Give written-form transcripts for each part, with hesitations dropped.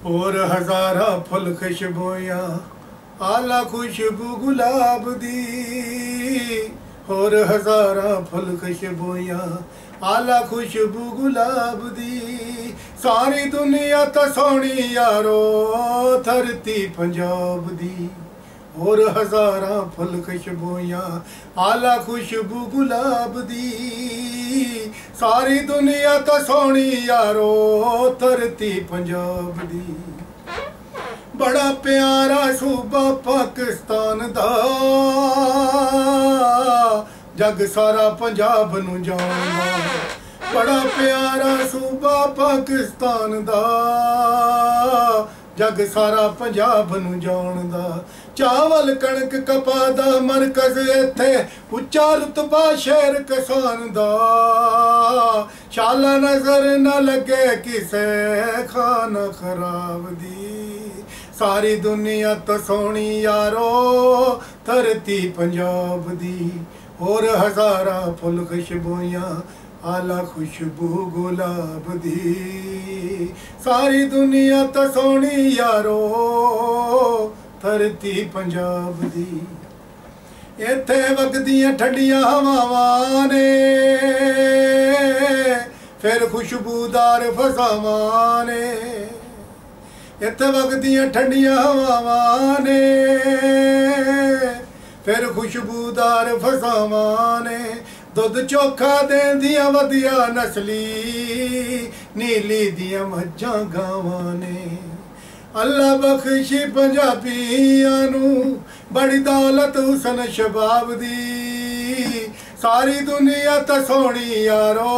और हजारा फुल खुशबूयां आला खुशबू गुलाब दी। और हजारा फुल खुशबूयां आला खुशबू गुलाब दी। सारी दुनिया तो सोनी यारो धरती पंजाब दी। और हजारा फुल खुशबूयां आला खुशबू गुलाब दी। सारी दुनिया तो सोनी यारो धरती पंजाब दी। बड़ा प्यारा सूबा पाकिस्तान दा जग सारा पंजाब नू जाणदा। बड़ा प्यारा सूबा पाकिस्तान दा जग सारा पंजाब नू जाणदा। चावल कणक कपा दा मरकज इत्थे उच्चा रुतबा शहर किसान दा। शाला नजर न लगे किसे खाना खराब दी। सारी दुनिया तो सोनी यारो धरती पंजाब दी। और हजारा फुल खुशबूयां आला खुशबू गुलाब दी। सारी दुनिया तो सोनी यारो धरती पंजाब दी। इत्थे वगदियां ठंडियां हवावां ने फिर खुशबूदार फसावां ने। इत्थे वगदियां ठंडियां हवावां ने फिर खुशबूदार फसावां ने। दुध चोखा देंदियां वधिया नस्ली नीली दियां मज्जां गावां ने। अल्लाह बख्शी पंजाबियां नू बड़ी दौलत हुसन शबाब दी। सारी दुनिया तो सोनी यारो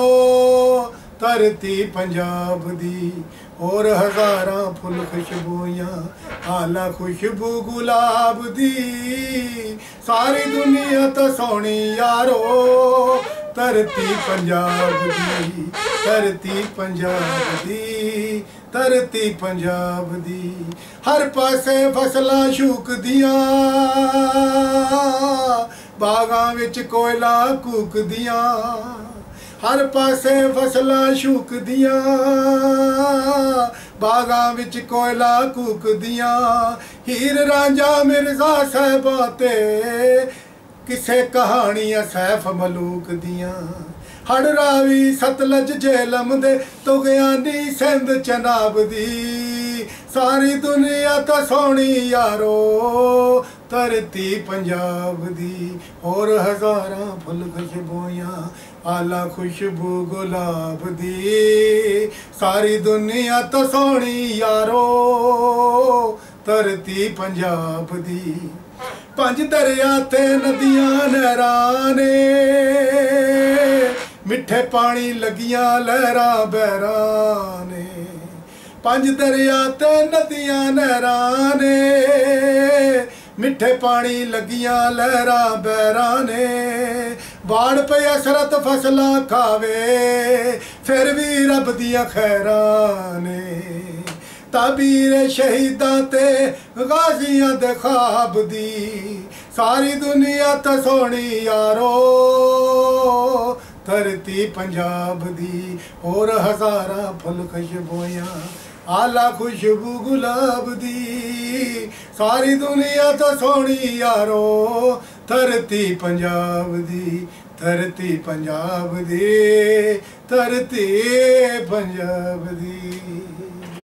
धरती पंजाब दी। और हजारा फुल खुशबूयां आला खुशबू गुलाब दी। सारी दुनिया तो सोनी यारो धरती पंजाब दी। धरती पंजाब दी। धरती पंजाब दी। हर पासे फसलां शूकदियां बागां विच कोयला कूकदियां। हर पासे फसलां शूकदियां बागां विच कोयला कूकदियां। हीर रांझा मिर्जा साहिबां ते किसे कहानियां सैफ मलूक दियां। हड़ रावी सतलज झेलम दे तुगयानी सिंध चनाब दी। सारी दुनिया तो सोनी यारो धरती पंजाब दी। और हजारा फुल खुशबूयां आला खुशबू गुलाब दी। सारी दुनिया तो सोनी यारो धरती पंजाब दी। पंज दरिया ते नदियां नहरां ने मिठे पानी लगियां लहरां बहरां ने। पंज दरिया ते नदियां नहरां ने मिठे पानी लगियां लहरां बहरां ने। बाढ़ पे असरत फसलां खावे फिर भी रब दियां खैरां ने। ताबीर शहीदां ते गाजियां दे ख्वाब दी। सारी दुनिया तो सोनी यारो धरती पंजाब दी। और हजारा फुल खुशबूयां आला खुशबू गुलाब दी। सारी दुनिया तो सोनी यारो धरती पंजाब दी। धरती पंजाब दी। धरती पंजाब दी।